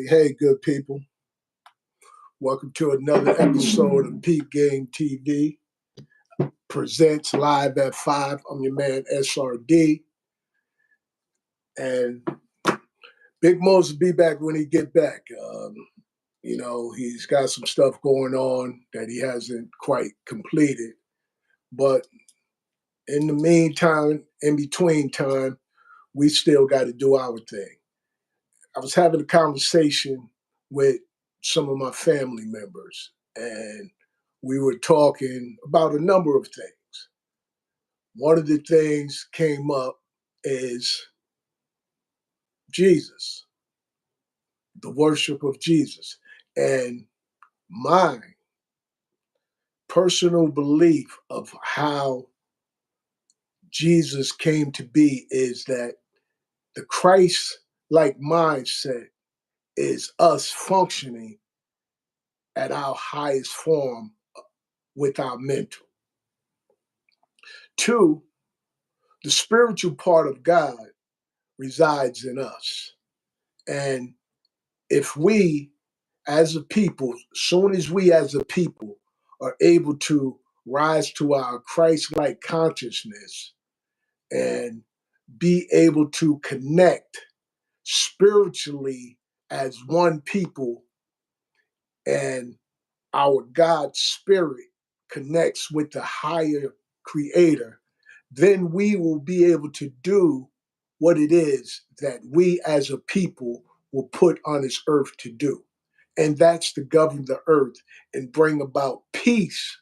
Hey, good people. Welcome to another episode of Peep Game TV. Presents live at 5. I'm your man, SRD. And Big Mose will be back when he get back. He's got some stuff going on that he hasn't quite completed. But in the meantime, in between time, we still got to do our thing. I was having a conversation with some of my family members, and we were talking about a number of things. One of the things came up is Jesus, the worship of Jesus. And my personal belief of how Jesus came to be is that the Christ like mindset is us functioning at our highest form with our mental. Two, the spiritual part of God resides in us. And if we as a people, soon as we as a people are able to rise to our Christ-like consciousness and be able to connect spiritually as one people, and our God spirit connects with the higher creator, then we will be able to do what it is that we as a people were put on this earth to do. And that's to govern the earth and bring about peace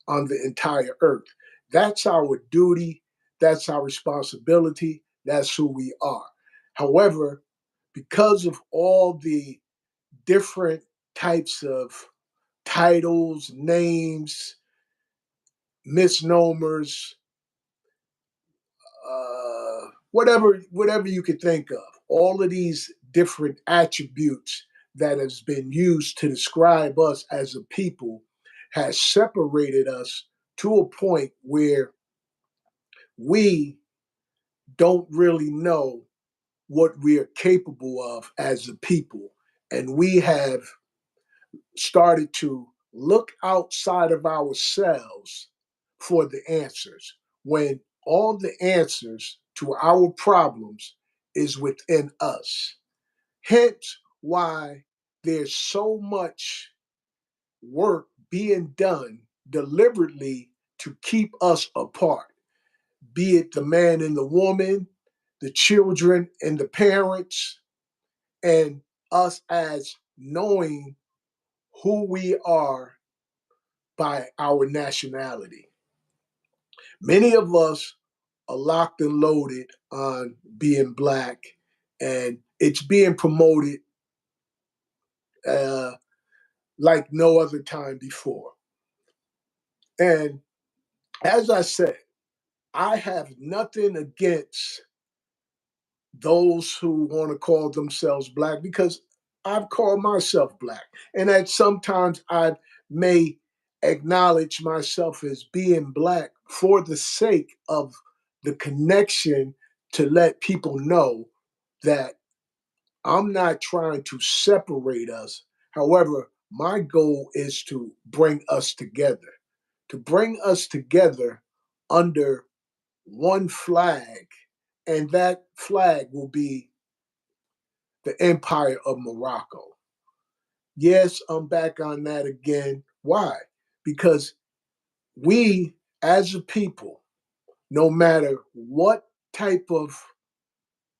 on the entire earth. That's our duty. That's our responsibility. That's who we are. However, because of all the different types of titles, names, misnomers, whatever you could think of. All of these different attributes that has been used to describe us as a people has separated us to a point where we don't really know what we are capable of as a people. And we have started to look outside of ourselves for the answers when all the answers to our problems is within us. Hence why there's so much work being done deliberately to keep us apart, be it the man and the woman, the children and the parents, and us as knowing who we are by our nationality. Many of us are locked and loaded on being black, and it's being promoted uh, like no other time before. And as I said, I have nothing against those who want to call themselves black because I've called myself black. And that sometimes I may acknowledge myself as being black for the sake of the connection to let people know that I'm not trying to separate us. However, my goal is to bring us together under one flag, and that flag will be the Empire of Morocco. Yes, I'm back on that again. Why? Because we, as a people, no matter what type of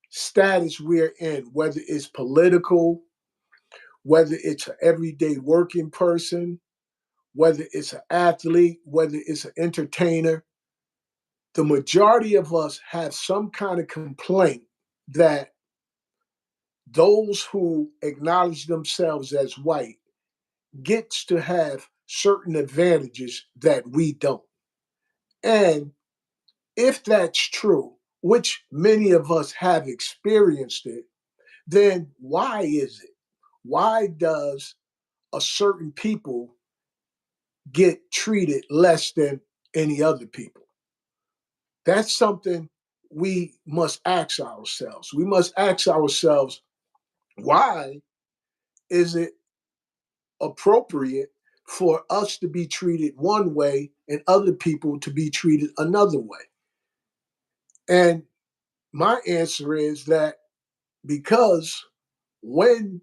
status we're in, whether it's political, whether it's an everyday working person, whether it's an athlete, whether it's an entertainer, the majority of us have some kind of complaint that those who acknowledge themselves as white gets to have certain advantages that we don't. And if that's true, which many of us have experienced it, then why is it? Why does a certain people get treated less than any other people? That's something we must ask ourselves. We must ask ourselves, why is it appropriate for us to be treated one way and other people to be treated another way? And my answer is that because when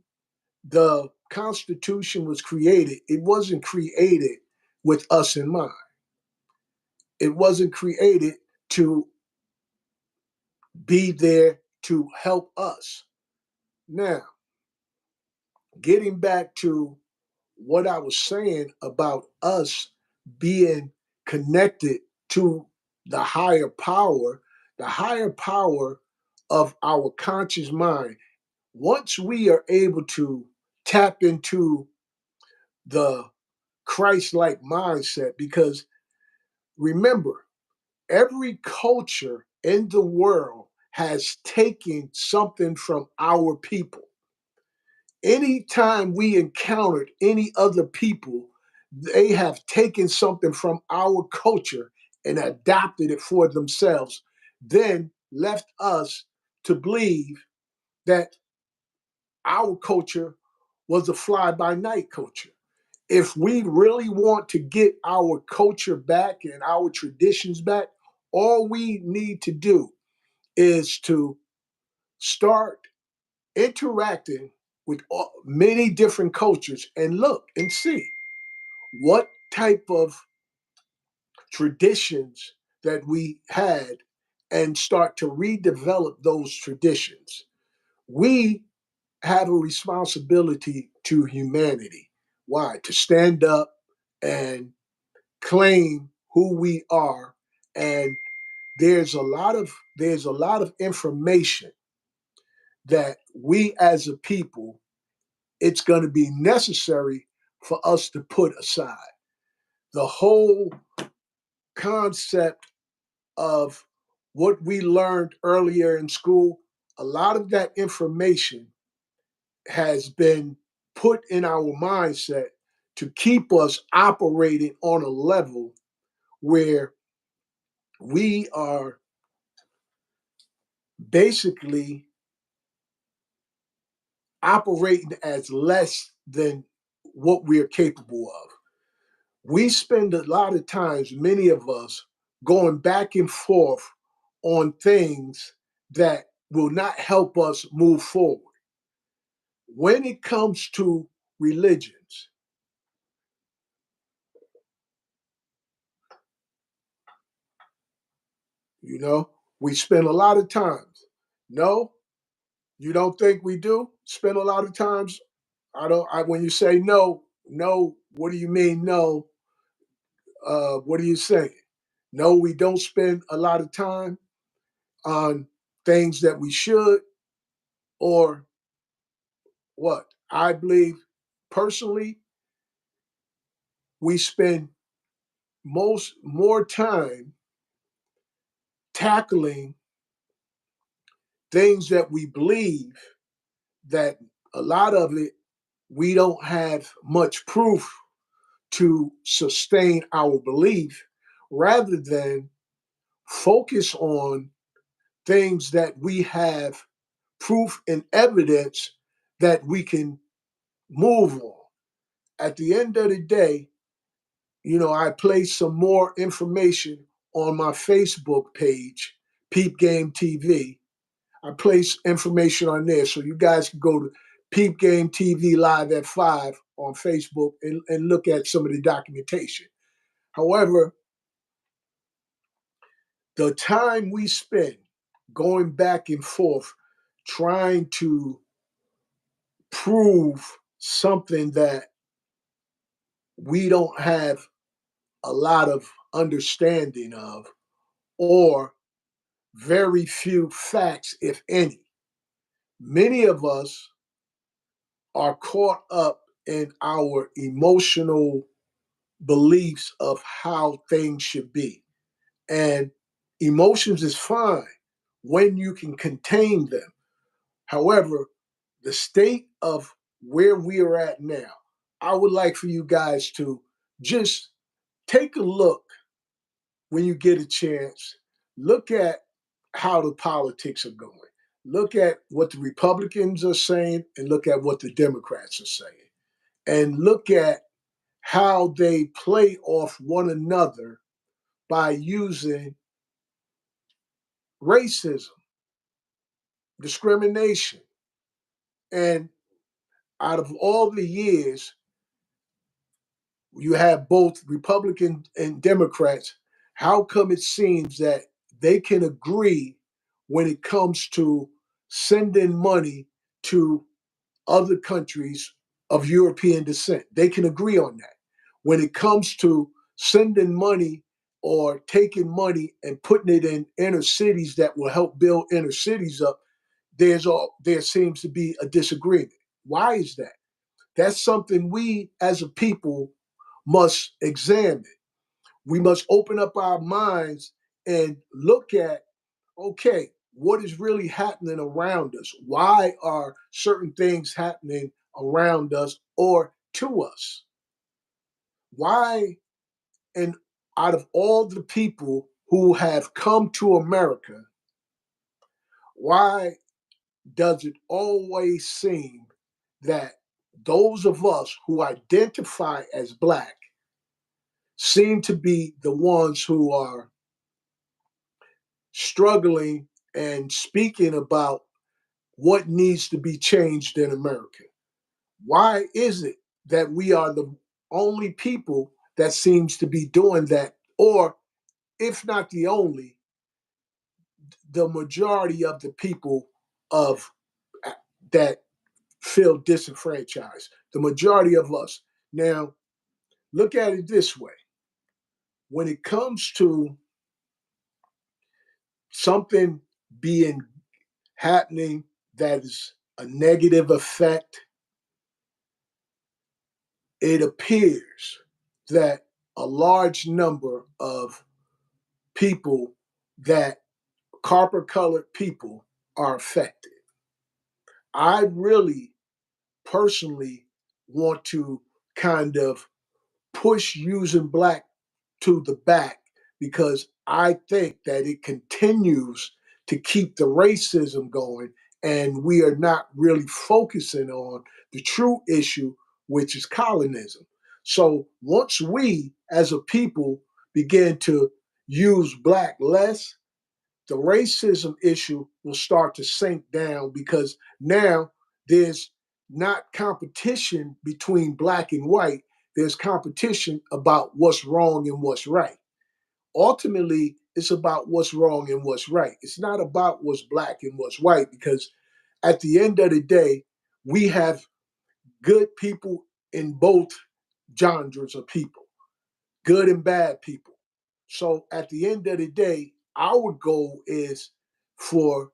the Constitution was created, it wasn't created with us in mind. It wasn't created to be there to help us. Now, getting back to what I was saying about us being connected to the higher power of our conscious mind, once we are able to tap into the Christ like mindset, because remember, every culture in the world has taken something from our people. Anytime we encountered any other people, they have taken something from our culture and adopted it for themselves, then left us to believe that our culture was a fly by night culture. If we really want to get our culture back and our traditions back, all we need to do is to start interacting with many different cultures and look and see what type of traditions that we had and start to redevelop those traditions. We have a responsibility to humanity. Why? To stand up and claim who we are. And there's a lot of information that we as a people, it's going to be necessary for us to put aside. The whole concept of what we learned earlier in school, a lot of that information has been put in our mindset to keep us operating on a level where we are basically operating as less than what we're capable of. We spend a lot of times, many of us, going back and forth on things that will not help us move forward. When it comes to religions, you know, we spend a lot of times. No, you don't think we do? Spend a lot of times. I don't. When you say no, no, what do you mean no? What are you saying? No, we don't spend a lot of time on things that we should, or what? I believe personally, we spend most more time tackling things that we believe that a lot of it we don't have much proof to sustain our belief, rather than focus on things that we have proof and evidence that we can move on. At the end of the day, I place some more information on my Facebook page, Peep Game TV. I place information on there, so you guys can go to Peep Game TV Live at 5 on Facebook and look at some of the documentation. However, the time we spend going back and forth trying to prove something that we don't have a lot of understanding of, or very few facts, if any. Many of us are caught up in our emotional beliefs of how things should be. And emotions is fine when you can contain them. However, the state of where we are at now, I would like for you guys to just take a look when you get a chance. Look at how the politics are going. look at what the Republicans are saying and look at what the Democrats are saying, and look at how they play off one another by using racism, discrimination. And out of all the years, you have both Republicans and Democrats. How come it seems that they can agree when it comes to sending money to other countries of European descent? They can agree on that. When it comes to sending money or taking money and putting it in inner cities that will help build inner cities up, there seems to be a disagreement. Why is that? That's something we as a people must examine. We must open up our minds and look at, okay, what is really happening around us? Why are certain things happening around us or to us? Why, and out of all the people who have come to America, why does it always seem that those of us who identify as Black seem to be the ones who are struggling and speaking about what needs to be changed in America? Why is it that we are the only people that seems to be doing that, or if not the only, the majority of the people of that feel disenfranchised, the majority of us? Now, look at it this way. When it comes to something being happening that is a negative effect, it appears that a large number of people, that copper colored people, are affected. I really personally want to kind of push using Black to the back because I think that it continues to keep the racism going, and we are not really focusing on the true issue, which is colonism. So once we as a people begin to use Black less, the racism issue will start to sink down because now there's not competition between Black and white. There's competition about what's wrong and what's right. Ultimately, it's about what's wrong and what's right. It's not about what's Black and what's white because at the end of the day, we have good people in both genres of people, good and bad people. So at the end of the day, our goal is for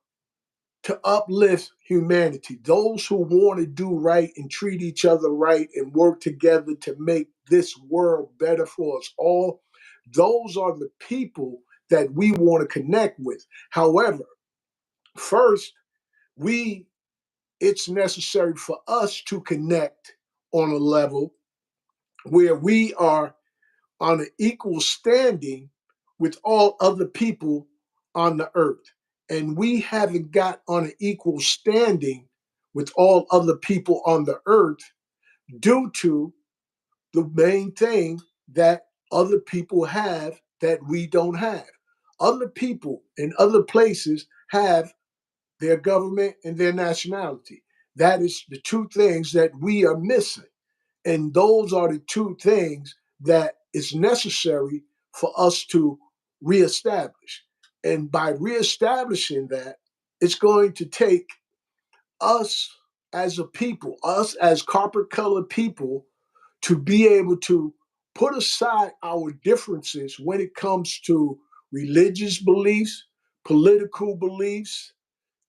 to uplift humanity, those who want to do right and treat each other right and work together to make this world better for us all. Those are the people that we want to connect with. However, first, we it's necessary for us to connect on a level where we are on an equal standing with all other people on the earth. And we haven't got on an equal standing with all other people on the earth due to the main thing that other people have that we don't have. Other people in other places have their government and their nationality. That is the two things that we are missing. And those are the two things that is necessary for us to reestablish. And by reestablishing that, it's going to take us as a people, us as copper colored people, to be able to put aside our differences when it comes to religious beliefs, political beliefs,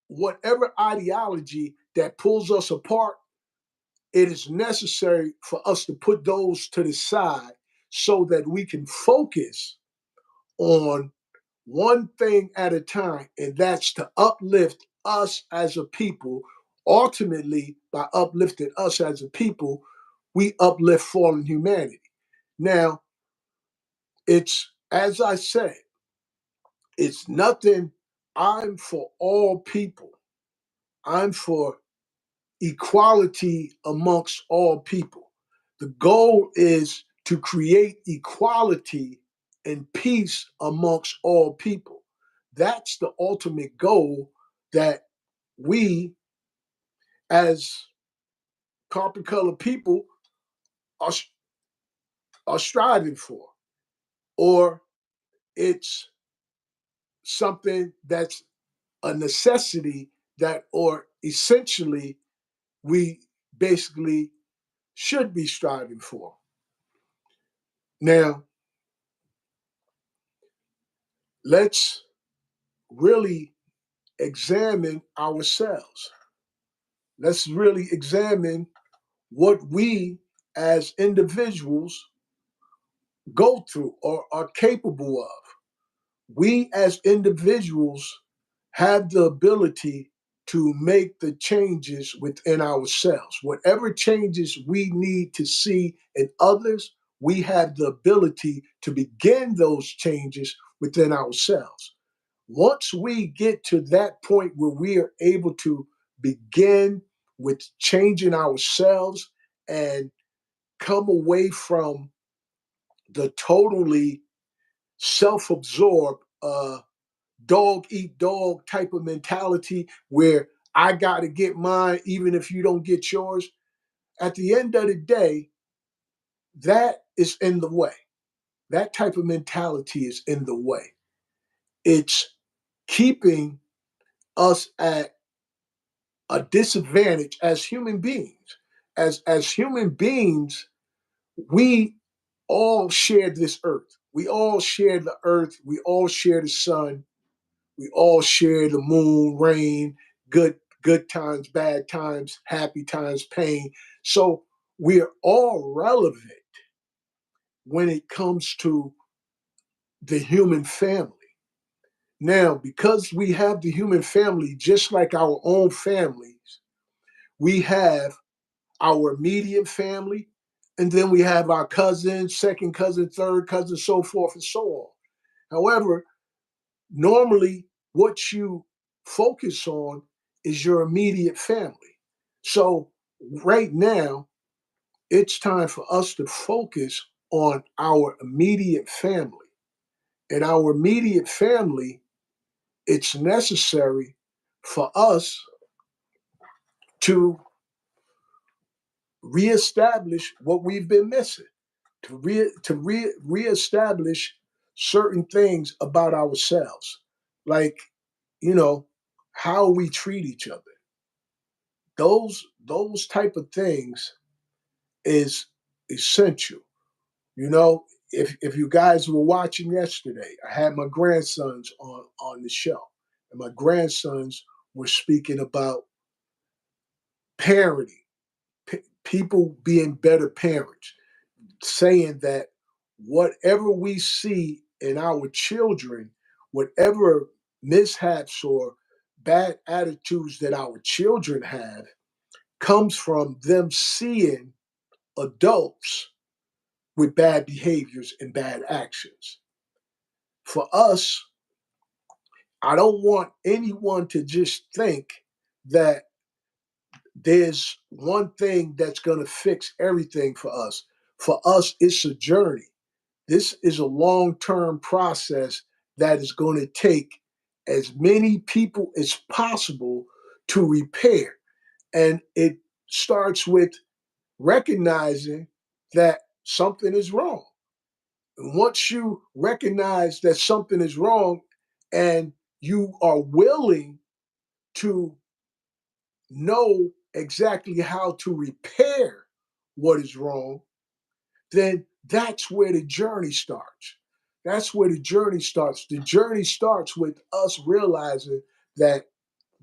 whatever ideology that pulls us apart. It is necessary for us to put those to the side so that we can focus on one thing at a time, and that's to uplift us as a people. Ultimately, by uplifting us as a people, we uplift fallen humanity. Now, it's, as I said, it's nothing. I'm for all people. I'm for equality amongst all people. The goal is to create equality and peace amongst all people. That's the ultimate goal that we, as copper colored people, are, are striving for. Or it's something that's a necessity that, or essentially, we basically should be striving for. Now, let's really examine ourselves. Let's really examine what we as individuals go through or are capable of. We as individuals have the ability to make the changes within ourselves. Whatever changes we need to see in others, we have the ability to begin those changes within ourselves. Once we get to that point where we are able to begin with changing ourselves and come away from the totally self absorbed, dog eat dog type of mentality where I got to get mine even if you don't get yours, at the end of the day, that is in the way. That type of mentality is in the way. It's keeping us at a disadvantage as human beings. As human beings, we all share this earth. We all share the earth. We all share the sun. We all share the moon, rain, good times, bad times, happy times, pain. So we're all relevant when it comes to the human family. Now, because we have the human family just like our own families, we have our immediate family, and then we have our cousins, second cousin, third cousin, so forth and so on. However, normally what you focus on is your immediate family. So right now, it's time for us to focus on our immediate family. And our immediate family, it's necessary for us to reestablish what we've been missing, to reestablish certain things about ourselves, like, you know, how we treat each other. Those type of things is essential. You know, if you guys were watching yesterday, I had my grandsons on the show, and my grandsons were speaking about parenting, people being better parents, saying that whatever we see in our children, whatever mishaps or bad attitudes that our children have, comes from them seeing adults with bad behaviors and bad actions. For us, I don't want anyone to just think that there's one thing that's going to fix everything for us. For us, it's a journey. This is a long term process that is going to take as many people as possible to repair. And it starts with recognizing that something is wrong. And once you recognize that something is wrong and you are willing to know exactly how to repair what is wrong, then that's where the journey starts. That's where the journey starts. The journey starts with us realizing that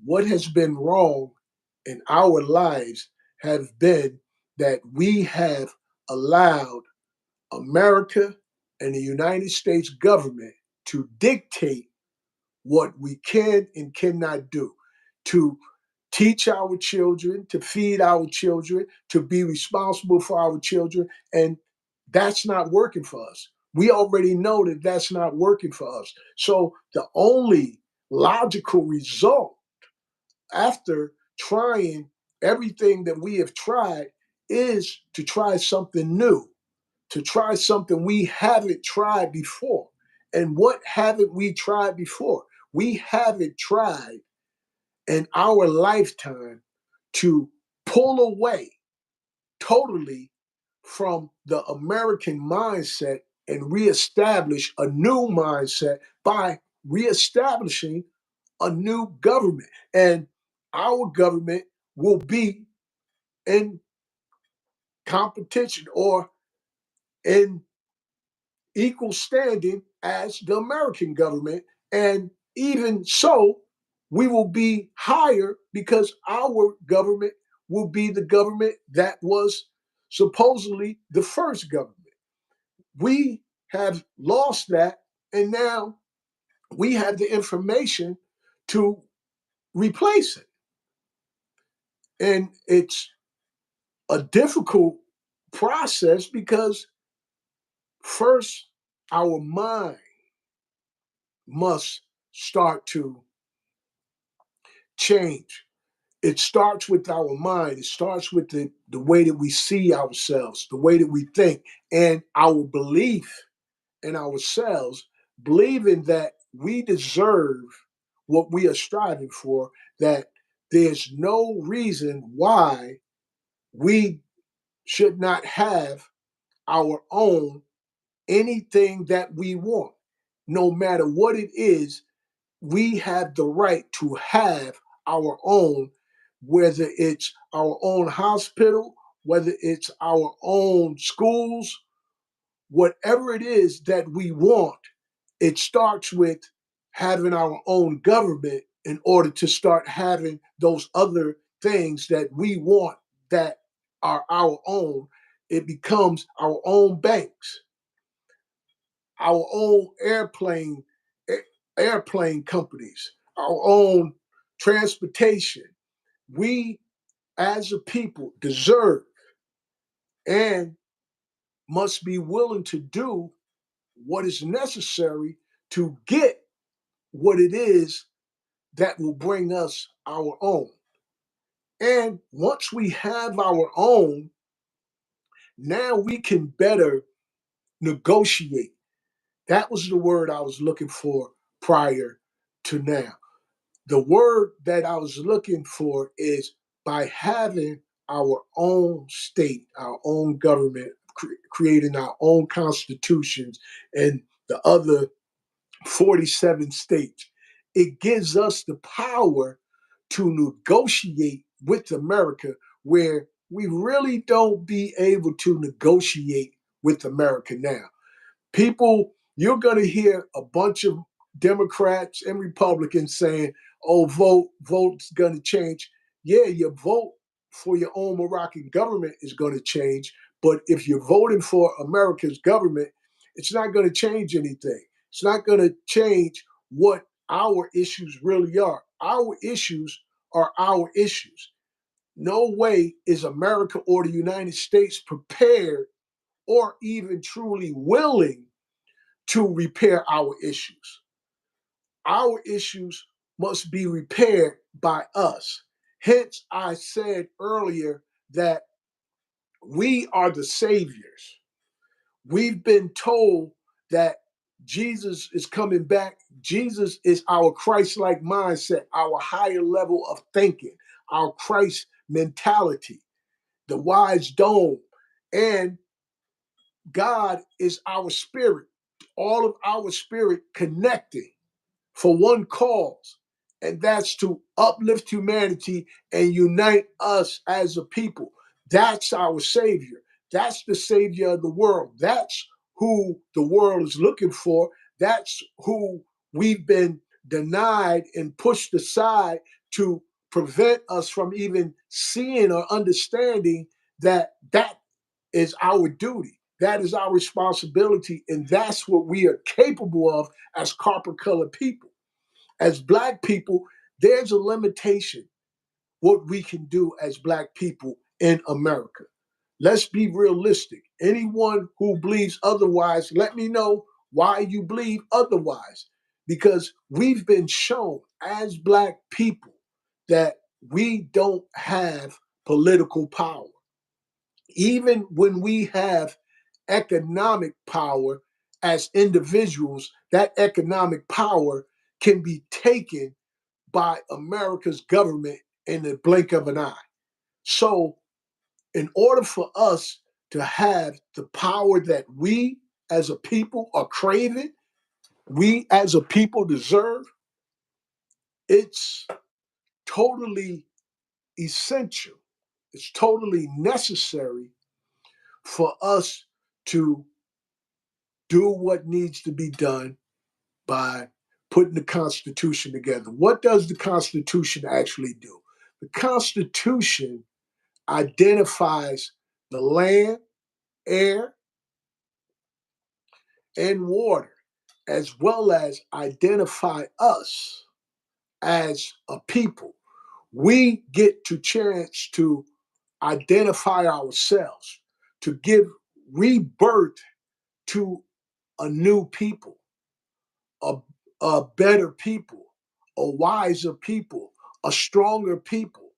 what has been wrong in our lives have been that we have allowed America and the United States government to dictate what we can and cannot do, to teach our children, to feed our children, to be responsible for our children. And that's not working for us. We already know that that's not working for us. So the only logical result after trying everything that we have tried is to try something new, to try something we haven't tried before. And what haven't we tried before? We haven't tried in our lifetime to pull away totally from the American mindset and reestablish a new mindset by reestablishing a new government. And our government will be in competition or in equal standing as the American government. And even so, we will be higher because our government will be the government that was supposedly the first government. We have lost that, and now we have the information to replace it. And it's a difficult process because first, our mind must start to change. It starts with our mind. It starts with the way that we see ourselves, the way that we think, and our belief in ourselves, believing that we deserve what we are striving for, that there's no reason why we should not have our own anything that we want. No matter what it is, we have the right to have our own, whether it's our own hospital, whether it's our own schools, whatever it is that we want, it starts with having our own government in order to start having those other things that we want that are our own. It becomes our own banks, our own airplane companies, our own transportation. We as a people deserve and must be willing to do what is necessary to get what it is that will bring us our own. And once we have our own, now we can better negotiate. That was the word I was looking for prior to now. The word that I was looking for is by having our own state, our own government, creating our own constitutions and the other 47 states. It gives us the power to negotiate with America where we really don't be able to negotiate with America now. People, you're going to hear a bunch of Democrats and Republicans saying, oh, vote's going to change. Yeah, your vote for your own Moroccan government is going to change. But if you're voting for America's government, it's not going to change anything. It's not going to change what our issues really are. Our issues are our issues. No way is America or the United States prepared or even truly willing to repair our issues. Our issues must be repaired by us. Hence, I said earlier that we are the saviors. We've been told that Jesus is coming back. Jesus is our Christ like mindset, our higher level of thinking, our Christ mentality, the wise dome. And God is our spirit, all of our spirit connecting for one cause, and that's to uplift humanity and unite us as a people. That's our Savior. That's the Savior of the world. That's who the world is looking for. That's who we've been denied and pushed aside to prevent us from even seeing or understanding that is our duty. That is our responsibility. And that's what we are capable of as copper colored people. As Black people, there's a limitation what we can do as Black people in America. Let's be realistic. Anyone who believes otherwise, let me know why you believe otherwise. Because we've been shown as Black people that we don't have political power. Even when we have economic power as individuals, that economic power can be taken by America's government in the blink of an eye. So, in order for us to have the power that we as a people are craving, we as a people deserve, it's totally essential, it's totally necessary for us to do what needs to be done by putting the Constitution together. What does the Constitution actually do? The Constitution identifies the land, air, and water, as well as identify us as a people. We get to chance to identify ourselves, to give rebirth to a new people, a, a better people, a wiser people, a stronger people,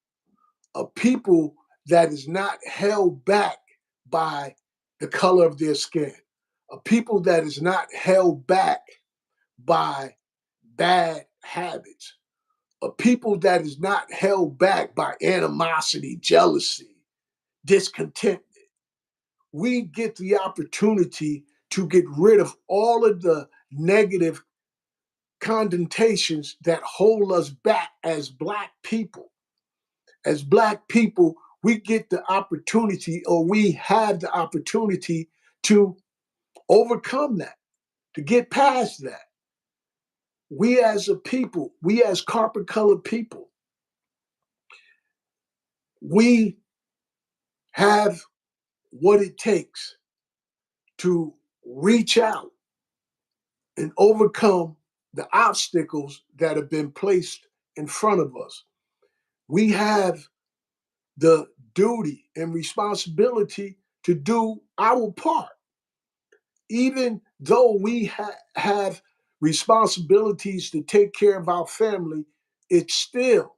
a people that is not held back by the color of their skin, a people that is not held back by bad habits, a people that is not held back by animosity, jealousy, discontentment. We get the opportunity to get rid of all of the negative connotations that hold us back as Black people. As Black people, we get the opportunity, or we have the opportunity to overcome that, to get past that. We as a people, we as carpet colored people, we have what it takes to reach out and overcome the obstacles that have been placed in front of us. We have the duty and responsibility to do our part. Even though we have responsibilities to take care of our family, it's still,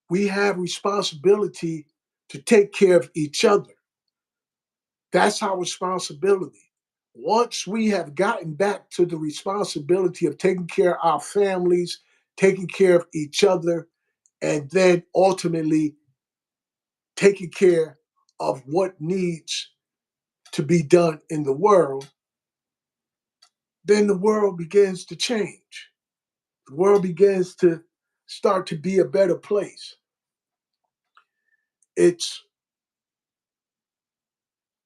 we have responsibility to take care of each other. That's our responsibility. Once we have gotten back to the responsibility of taking care of our families, taking care of each other, and then ultimately taking care of what needs to be done in the world, then the world begins to change. The world begins to start to be a better place. It's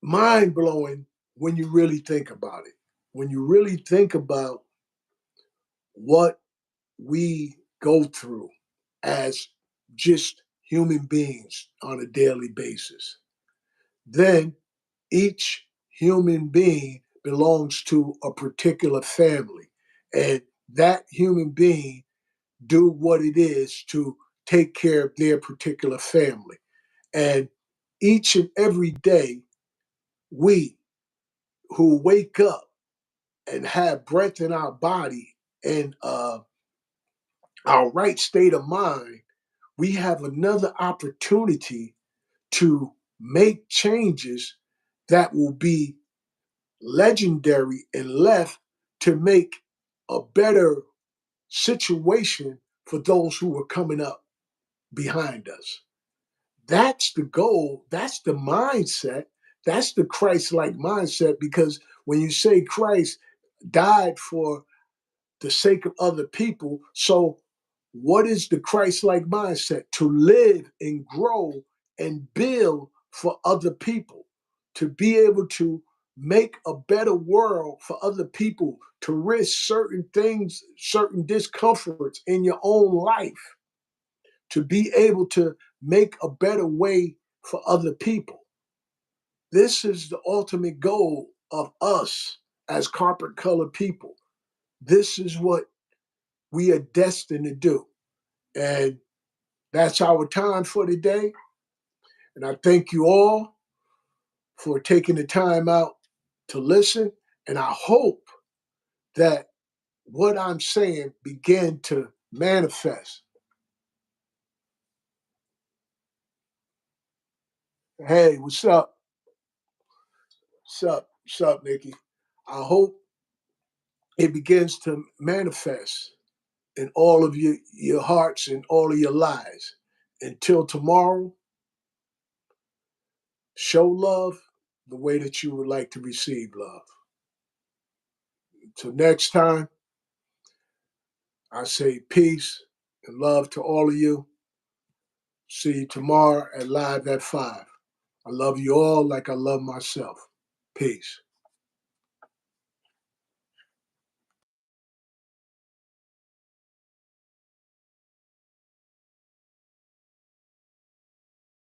mind blowing when you really think about it. When you really think about what we go through as just human beings on a daily basis, then each human being belongs to a particular family. And that human being do what it is to take care of their particular family. And each and every day, we who wake up and have breath in our body and our right state of mind, we have another opportunity to make changes that will be legendary and left to make a better situation for those who are coming up behind us. That's the goal. That's the mindset. That's the Christ like mindset. Because when you say Christ died for the sake of other people, so what is the Christ like mindset? To live and grow and build for other people, to be able to make a better world for other people, to risk certain things, certain discomforts in your own life, to be able to make a better way for other people. This is the ultimate goal of us as carpet colored people. This is what we are destined to do. And that's our time for today. And I thank you all for taking the time out to listen. And I hope that what I'm saying begin to manifest Hey, what's up? What's up? What's up, Nikki? I hope it begins to manifest in all of your hearts and all of your lives. Until tomorrow, show love the way that you would like to receive love. Until next time, I say peace and love to all of you. See you tomorrow at Live at 5. I love you all like I love myself. Peace.